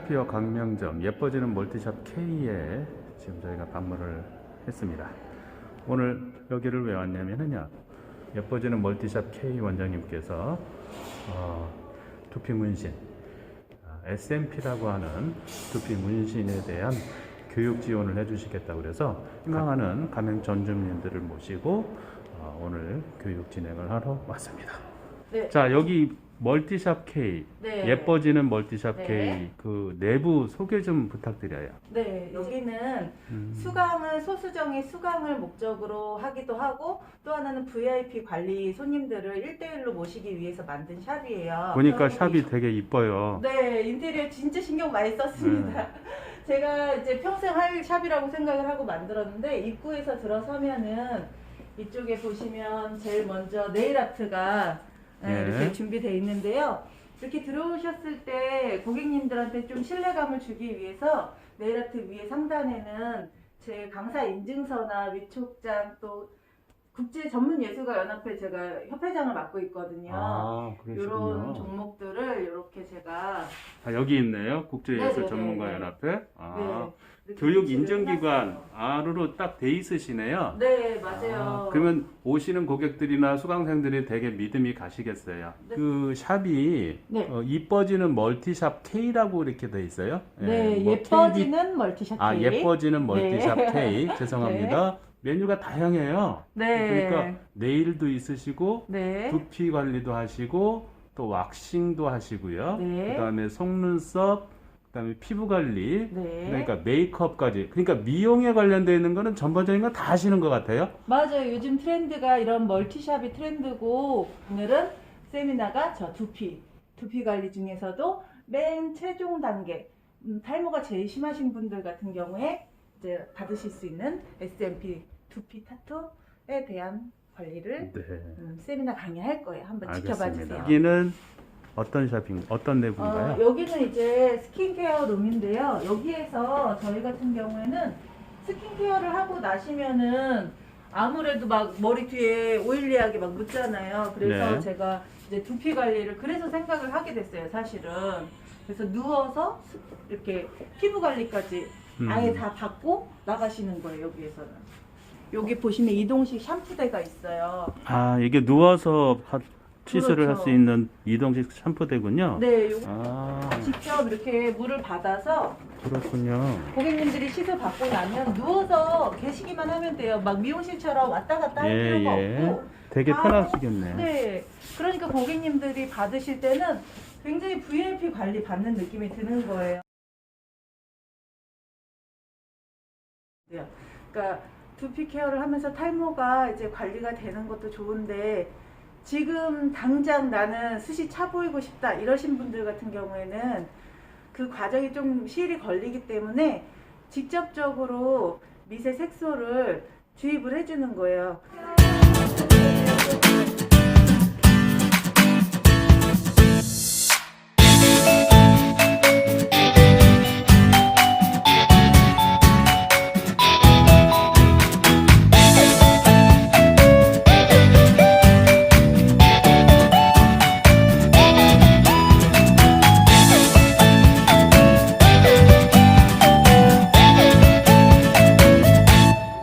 스칼피어 강명점 예뻐지는 멀티샵 K에 지금 저희가 방문을 했습니다. 오늘 여기를 왜 왔냐면요, 예뻐지는 멀티샵 K 원장님께서 두피 문신, SMP라고 하는 두피 문신에 대한 교육 지원을 해주시겠다고 그래서 희망하는 가맹 전주민들을 모시고 오늘 교육 진행을 하러 왔습니다. 네. 자, 여기 멀티샵 K, 네. 예뻐지는 멀티샵 네. K 그 내부 소개 좀 부탁드려요. 네, 여기는 수강을, 소수정의 수강을 목적으로 하기도 하고, 또 하나는 VIP 관리 손님들을 1대1로 모시기 위해서 만든 샵이에요. 보니까 샵이 되게 이뻐요. 네, 인테리어 진짜 신경 많이 썼습니다. 제가 이제 평생 할 샵이라고 생각을 하고 만들었는데, 입구에서 들어서면은 이쪽에 보시면 제일 먼저 네일 아트가 이렇게 준비되어 있는데요. 이렇게 들어오셨을 때 고객님들한테 좀 신뢰감을 주기 위해서 네일 아트 위에 상단에는 제 강사 인증서나 위촉장, 또 국제 전문 예술가 연합회 제가 협회장을 맡고 있거든요. 아, 이런 그러시군요. 종목들을 이렇게 제가 여기 있네요. 국제예술 네네네. 전문가연합회. 이렇게 교육 비치를 인증기관 해놨어요. 안으로 딱 돼 있으시네요. 네, 맞아요. 그러면 오시는 고객들이나 수강생들이 되게 믿음이 가시겠어요. 네. 그 샵이 네. 이뻐지는 멀티샵 K라고 이렇게 돼 있어요. 네, 뭐 예뻐지는 멀티샵 K. 예뻐지는 멀티샵 네. K. 죄송합니다. 메뉴가 다양해요. 네. 그러니까 네일도 있으시고 네. 두피 관리도 하시고 또 왁싱도 하시고요. 네. 그다음에 속눈썹, 그다음에 피부 관리, 네. 그러니까 메이크업까지. 그러니까 미용에 관련되어 있는 거는 전반적인 거 다 하시는 것 같아요. 맞아요. 요즘 트렌드가 이런 멀티샵이 트렌드고, 오늘은 세미나가 저 두피 관리 중에서도 맨 최종 단계, 탈모가 제일 심하신 분들 같은 경우에 이제 받으실 수 있는 SMP 두피 타투에 대한 관리를 세미나 강의할 거예요. 한번 지켜봐 주세요. 여기는 어떤 어떤 내부인가요? 여기는 이제 스킨케어 룸인데요. 여기에서 저희 같은 경우에는 스킨케어를 하고 나시면은 아무래도 막 머리 뒤에 오일리하게 막 묻잖아요. 그래서 네. 제가 이제 두피 관리를 그래서 생각을 하게 됐어요, 사실은. 그래서 누워서 이렇게 피부 관리까지 아예 다 받고 나가시는 거예요, 여기에서는. 여기 보시면 이동식 샴푸대가 있어요. 이게 누워서 시술을 할 그렇죠. 수 있는 이동식 샴푸대군요. 네, 직접 이렇게 물을 받아서 그렇군요. 고객님들이 시술 받고 나면 누워서 계시기만 하면 돼요. 막 미용실처럼 왔다 갔다 할 필요가 없고. 되게 다- 편하시겠네. 네. 그러니까 고객님들이 받으실 때는 굉장히 VIP 관리 받는 느낌이 드는 거예요. 그러니까 두피 케어를 하면서 탈모가 이제 관리가 되는 것도 좋은데, 지금 당장 나는 숱이 차 보이고 싶다 이러신 분들 같은 경우에는 그 과정이 좀 시일이 걸리기 때문에 직접적으로 미세 색소를 주입을 해주는 거예요.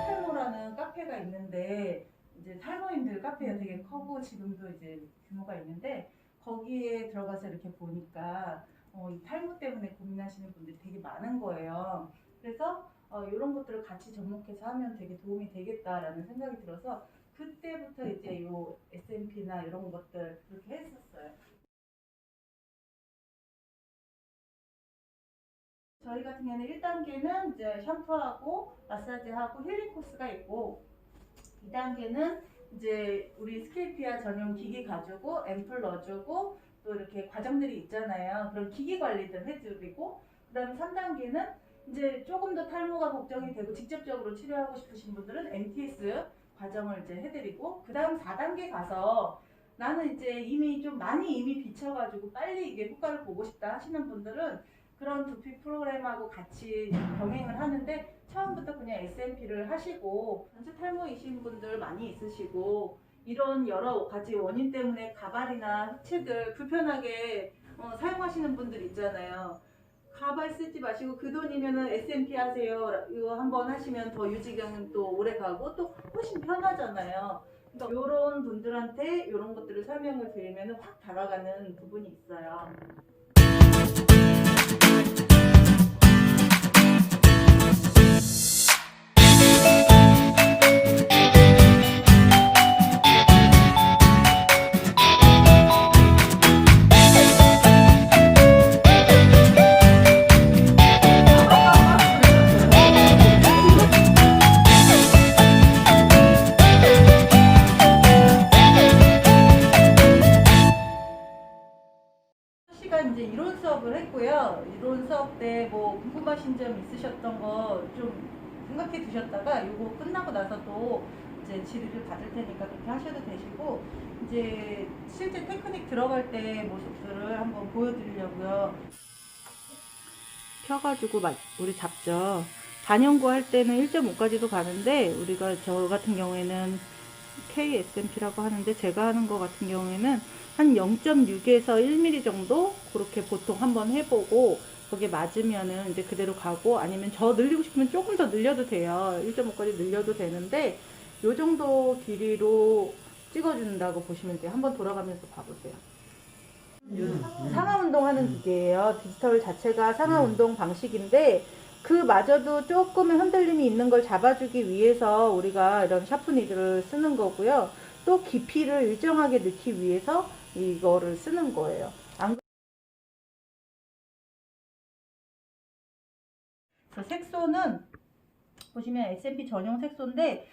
탈모라는 카페가 있는데, 이제 탈모인들 카페가 되게 크고 지금도 이제 규모가 있는데, 거기에 들어가서 이렇게 보니까 이 탈모 때문에 고민하시는 분들이 되게 많은 거예요. 그래서 이런 것들을 같이 접목해서 하면 되게 도움이 되겠다라는 생각이 들어서 그때부터 이제 요 SMP나 이런 것들 그렇게 했었어요. 저희 같은 경우는 1단계는 이제 샴푸하고 마사지하고 힐링 코스가 있고, 2단계는 이제 우리 스킬피아 전용 기기 가지고 앰플 넣어주고 또 이렇게 과정들이 있잖아요. 그런 기기 관리들 해드리고, 그 다음에 3단계는 이제 조금 더 탈모가 걱정이 되고 직접적으로 치료하고 싶으신 분들은 MTS 과정을 이제 해드리고, 그 다음 4단계 가서 나는 이제 이미 좀 많이 이미 비쳐가지고 빨리 이게 효과를 보고 싶다 하시는 분들은 그런 두피 프로그램하고 같이 병행을 하는데, 처음부터 그냥 SMP를 하시고, 전체 탈모이신 분들 많이 있으시고, 이런 여러 가지 원인 때문에 가발이나 흑채들 불편하게 사용하시는 분들 있잖아요. 가발 쓰지 마시고 그 돈이면은 S&P 하세요. 이거 한번 하시면 더 유지경은 또 오래 가고 또 훨씬 편하잖아요. 그러니까 이런 분들한테 이런 것들을 설명을 드리면 확 다가가는 부분이 있어요. 시간 이제 이론 수업을 했고요. 이론 수업 때 뭐 궁금하신 점 있으셨던 거 좀 생각해 두셨다가 이거 끝나고 나서도 이제 질의를 받을 테니까 그렇게 하셔도 되시고, 이제 실제 테크닉 들어갈 때 모습들을 한번 보여드리려고요. 펴가지고 우리 잡죠. 반영구 할 때는 1.5까지도 가는데 우리가 저 같은 경우에는 KSMP라고 하는데 제가 하는 거 같은 경우에는 한 0.6에서 1mm 정도 그렇게 보통 한번 해보고 거기에 맞으면은 이제 그대로 가고, 아니면 저 늘리고 싶으면 조금 더 늘려도 돼요. 1.5까지 늘려도 되는데 요 정도 길이로 찍어준다고 보시면 돼요. 한번 돌아가면서 봐보세요. 상하 운동하는 기계예요. 디지털 자체가 상하 운동 방식인데 그마저도 조금의 흔들림이 있는 걸 잡아주기 위해서 우리가 이런 샤프니드를 쓰는 거고요. 또 깊이를 일정하게 넣기 위해서 이거를 쓰는 거예요. 색소는 보시면 S&P 전용 색소인데,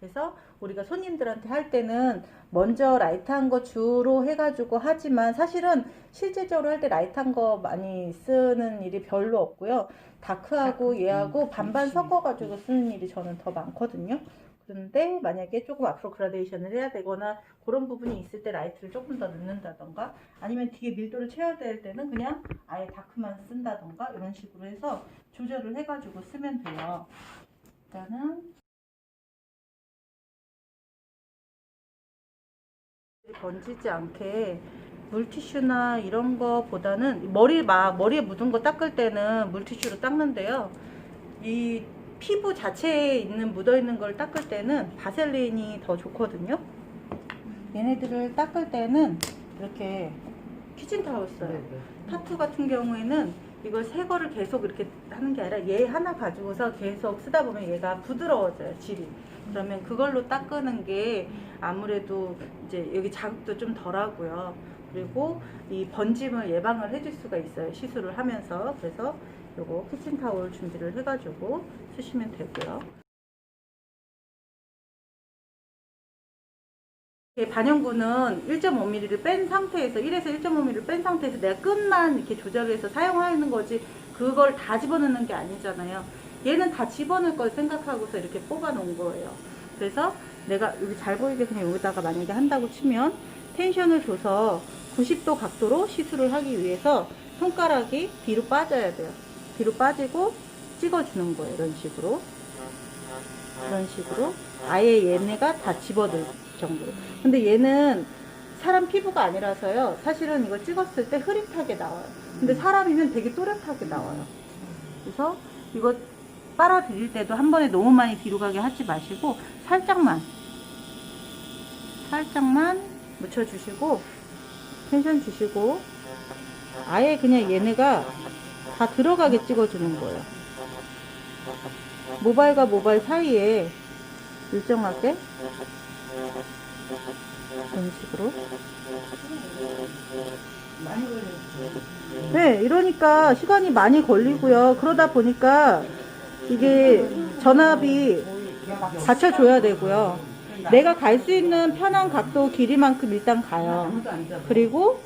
그래서 우리가 손님들한테 할 때는 먼저 라이트한 거 주로 해가지고 하지만 사실은 실제적으로 할 때 라이트한 거 많이 쓰는 일이 별로 없고요. 다크하고 얘하고 반반 섞어가지고 쓰는 일이 저는 더 많거든요. 그런데 만약에 조금 앞으로 그라데이션을 해야 되거나 그런 부분이 있을 때 라이트를 조금 더 넣는다던가, 아니면 뒤에 밀도를 채워야 될 때는 그냥 아예 다크만 쓴다던가 이런 식으로 해서 조절을 해가지고 쓰면 돼요. 일단은 번지지 않게 물티슈나 이런 거보다는 머리에 묻은 거 닦을 때는 물티슈로 닦는데요. 이 피부 자체에 있는 묻어있는 걸 닦을 때는 바셀린이 더 좋거든요. 얘네들을 닦을 때는 이렇게 키친타올 써요. 타투 같은 경우에는 이걸 새 거를 계속 이렇게 하는 게 아니라 얘 하나 가지고서 계속 쓰다 보면 얘가 부드러워져요, 질이. 그러면 그걸로 닦는 게 아무래도 이제 여기 자극도 좀 덜하고요. 그리고 이 번짐을 예방을 해줄 수가 있어요, 시술을 하면서. 그래서 요거 키친타올 준비를 해가지고 쓰시면 되고요. 반영구는 1.5mm를 뺀 상태에서 1에서 1.5mm를 뺀 상태에서 내가 끝만 이렇게 조절해서 사용하는 거지 그걸 다 집어넣는 게 아니잖아요. 얘는 다 집어넣을 걸 생각하고서 이렇게 뽑아 놓은 거예요. 그래서 내가 여기 잘 보이게 그냥 여기다가 만약에 한다고 치면 텐션을 줘서 90도 각도로 시술을 하기 위해서 손가락이 뒤로 빠져야 돼요. 뒤로 빠지고 찍어주는 거예요. 이런 식으로 아예 얘네가 다 집어들 정도로. 근데 얘는 사람 피부가 아니라서요, 사실은 이걸 찍었을 때 흐릿하게 나와요. 근데 사람이면 되게 또렷하게 나와요. 그래서 이거 빨아들일 때도 한 번에 너무 많이 뒤로 가게 하지 마시고 살짝만 묻혀주시고 텐션 주시고 아예 그냥 얘네가 다 들어가게 찍어주는 거예요. 모발과 모발 사이에 일정하게 이런 식으로. 네, 이러니까 시간이 많이 걸리고요. 그러다 보니까 이게 전압이 받쳐줘야 되고요. 내가 갈 수 있는 편한 각도 길이만큼 일단 가요. 그리고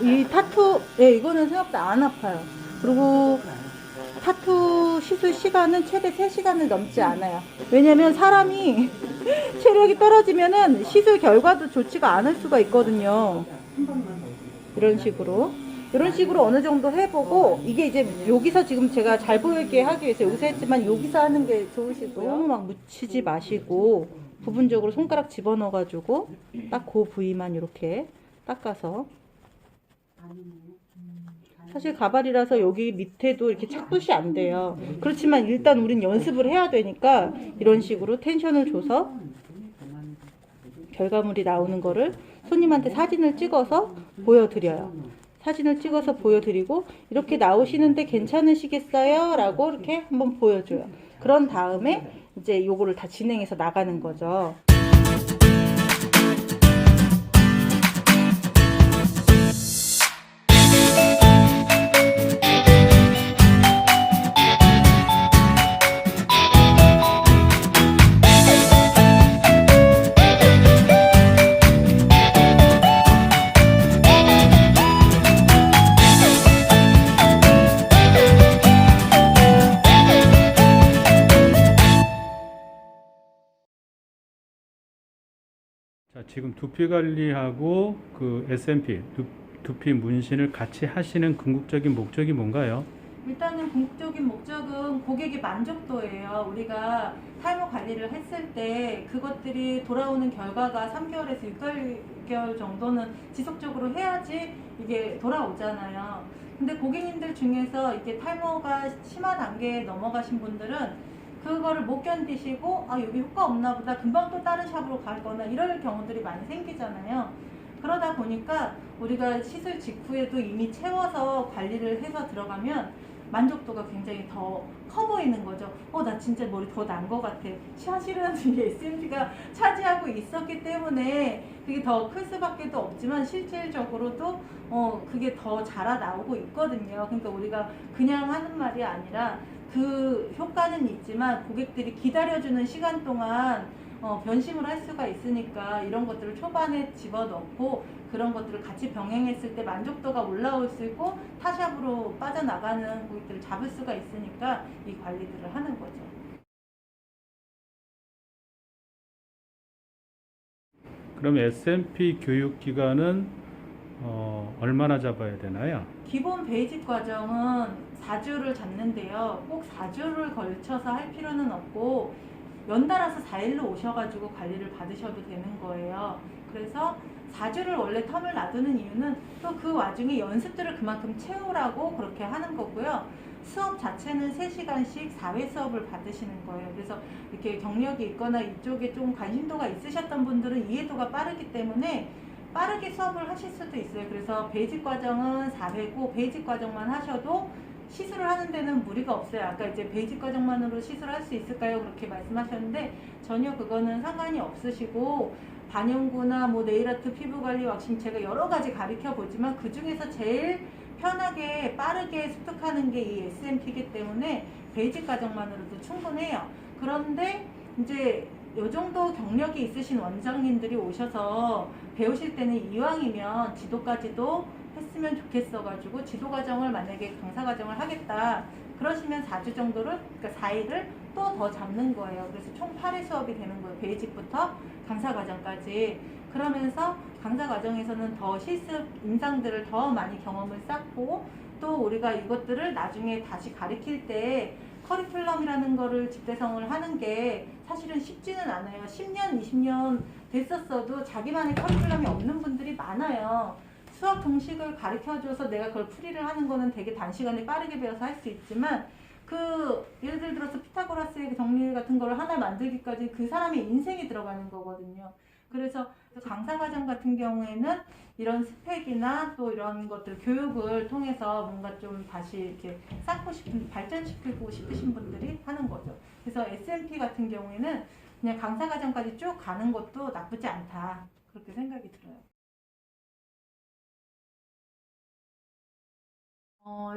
이 타투, 이거는 생각보다 안 아파요. 그리고 타투 시술 시간은 최대 3시간을 넘지 않아요. 왜냐면 사람이 체력이 떨어지면은 시술 결과도 좋지가 않을 수가 있거든요. 이런 식으로 어느 정도 해보고, 이게 이제 여기서 지금 제가 잘 보이게 하기 위해서 여기서 했지만 여기서 하는 게 좋으시고요. 너무 막 묻히지 마시고 부분적으로 손가락 집어넣어가지고 딱 그 부위만 이렇게 닦아서. 사실 가발이라서 여기 밑에도 이렇게 착붙이 안 돼요. 그렇지만 일단 우린 연습을 해야 되니까 이런 식으로 텐션을 줘서 결과물이 나오는 거를 손님한테 사진을 찍어서 보여드려요. 사진을 찍어서 보여드리고 이렇게 나오시는데 괜찮으시겠어요? 라고 이렇게 한번 보여줘요. 그런 다음에 이제 요거를 다 진행해서 나가는 거죠. 자, 지금 두피 관리하고 그 SMP, 두피 문신을 같이 하시는 궁극적인 목적이 뭔가요? 일단은 궁극적인 목적은 고객의 만족도예요. 우리가 탈모 관리를 했을 때 그것들이 돌아오는 결과가 3개월에서 6개월 정도는 지속적으로 해야지 이게 돌아오잖아요. 근데 고객님들 중에서 이게 탈모가 심한 단계에 넘어가신 분들은 그거를 못 견디시고 아 여기 효과 없나 보다 금방 또 다른 샵으로 갈 거나 이럴 경우들이 많이 생기잖아요. 그러다 보니까 우리가 시술 직후에도 이미 채워서 관리를 해서 들어가면 만족도가 굉장히 더 커 보이는 거죠. 나 진짜 머리 더 난 것 같아. 사실은 이게 SMP가 차지하고 있었기 때문에 그게 더 클 수밖에 없지만 실질적으로도 그게 더 자라 나오고 있거든요. 그러니까 우리가 그냥 하는 말이 아니라 그 효과는 있지만 고객들이 기다려주는 시간 동안 변심을 할 수가 있으니까 이런 것들을 초반에 집어넣고 그런 것들을 같이 병행했을 때 만족도가 올라올 수 있고 타샵으로 빠져나가는 고객들을 잡을 수가 있으니까 이 관리들을 하는 거죠. 그럼 SMP 교육 기간은 얼마나 잡아야 되나요? 기본 베이직 과정은 4주를 잡는데요. 꼭 4주를 걸쳐서 할 필요는 없고 연달아서 4일로 오셔가지고 관리를 받으셔도 되는 거예요. 그래서 4주를 원래 텀을 놔두는 이유는 또 그 와중에 연습들을 그만큼 채우라고 그렇게 하는 거고요. 수업 자체는 3시간씩 4회 수업을 받으시는 거예요. 그래서 이렇게 경력이 있거나 이쪽에 좀 관심도가 있으셨던 분들은 이해도가 빠르기 때문에 빠르게 수업을 하실 수도 있어요. 그래서 베이직 과정은 4회고 베이직 과정만 하셔도 시술을 하는 데는 무리가 없어요. 아까 이제 베이직 과정만으로 시술할 수 있을까요? 그렇게 말씀하셨는데 전혀 그거는 상관이 없으시고 반영구나 뭐 네일아트, 피부관리, 왁싱 제가 여러 가지 가르쳐 보지만 그 중에서 제일 편하게 빠르게 습득하는 게 이 SMP이기 때문에 베이직 과정만으로도 충분해요. 그런데 이제 요 정도 경력이 있으신 원장님들이 오셔서 배우실 때는 이왕이면 지도까지도 했으면 좋겠어 가지고 지도 과정을 만약에 강사 과정을 하겠다 그러시면 4주 정도를 그러니까 4일을 또 더 잡는 거예요. 그래서 총 8회 수업이 되는 거예요. 베이직부터 강사 과정까지. 그러면서 강사 과정에서는 더 실습 임상들을 더 많이 경험을 쌓고 또 우리가 이것들을 나중에 다시 가르칠 때 커리큘럼이라는 거를 집대성을 하는 게 사실은 쉽지는 않아요. 10년, 20년 됐었어도 자기만의 커리큘럼이 없는 분들이 많아요. 수학 공식을 가르쳐줘서 내가 그걸 풀이를 하는 거는 되게 단시간에 빠르게 배워서 할 수 있지만 예를 들어서 피타고라스의 정리 같은 걸 하나 만들기까지 그 사람의 인생이 들어가는 거거든요. 그래서 강사 과정 같은 경우에는 이런 스펙이나 또 이런 것들 교육을 통해서 뭔가 좀 다시 이렇게 쌓고 싶은, 발전시키고 싶으신 분들이 하는 거죠. 그래서 SMP 같은 경우에는 그냥 강사 과정까지 쭉 가는 것도 나쁘지 않다. 그렇게 생각이 들어요.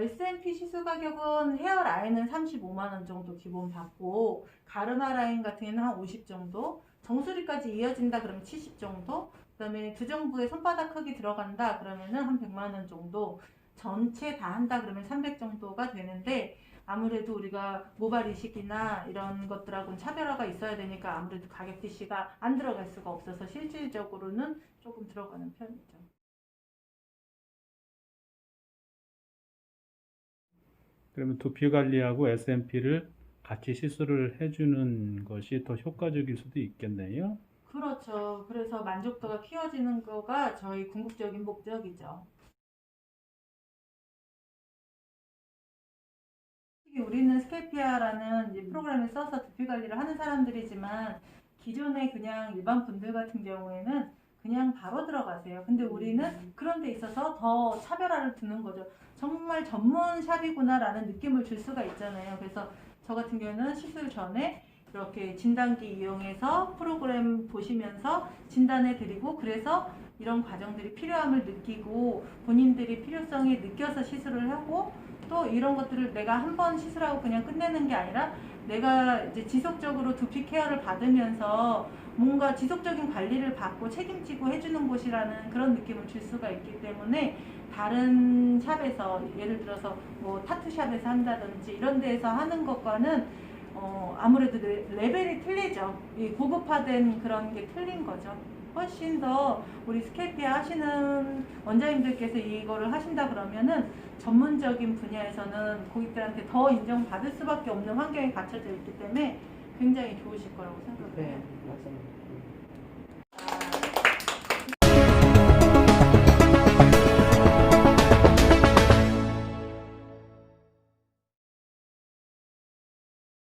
SMP 시술 가격은 헤어 라인은 35만 원 정도 기본 받고 가르마 라인 같은 경우는 한 50 정도, 정수리까지 이어진다 그러면 70 정도, 그다음에 두정부에 손바닥 크기 들어간다 그러면은 한 100만 원 정도, 전체 다 한다 그러면 300 정도가 되는데 아무래도 우리가 모발 이식이나 이런 것들하고는 차별화가 있어야 되니까 아무래도 가격 DC가 안 들어갈 수가 없어서 실질적으로는 조금 들어가는 편이죠. 그러면 두피 관리하고 SMP를 같이 시술을 해주는 것이 더 효과적일 수도 있겠네요. 그렇죠. 그래서 만족도가 키워지는 거가 저희 궁극적인 목적이죠. 특히 우리는 스케피아라는 이제 프로그램을 써서 두피 관리를 하는 사람들이지만 기존의 그냥 일반 분들 같은 경우에는 그냥 바로 들어가세요. 근데 우리는 그런 데 있어서 더 차별화를 두는 거죠. 정말 전문 샵이구나라는 느낌을 줄 수가 있잖아요. 그래서 저 같은 경우는 시술 전에 이렇게 진단기 이용해서 프로그램 보시면서 진단해 드리고, 그래서 이런 과정들이 필요함을 느끼고 본인들이 필요성이 느껴서 시술을 하고, 또 이런 것들을 내가 한 번 시술하고 그냥 끝내는 게 아니라 내가 이제 지속적으로 두피 케어를 받으면서 뭔가 지속적인 관리를 받고 책임지고 해주는 곳이라는 그런 느낌을 줄 수가 있기 때문에, 다른 샵에서 예를 들어서 뭐 타투샵에서 한다든지 이런 데에서 하는 것과는 아무래도 레벨이 틀리죠. 이 고급화된 그런 게 틀린 거죠. 훨씬 더 우리 스케피아 하시는 원장님들께서 이거를 하신다 그러면은 전문적인 분야에서는 고객들한테 더 인정받을 수밖에 없는 환경이 갖춰져 있기 때문에 굉장히 좋으실 거라고 생각해요. 네, 맞아요.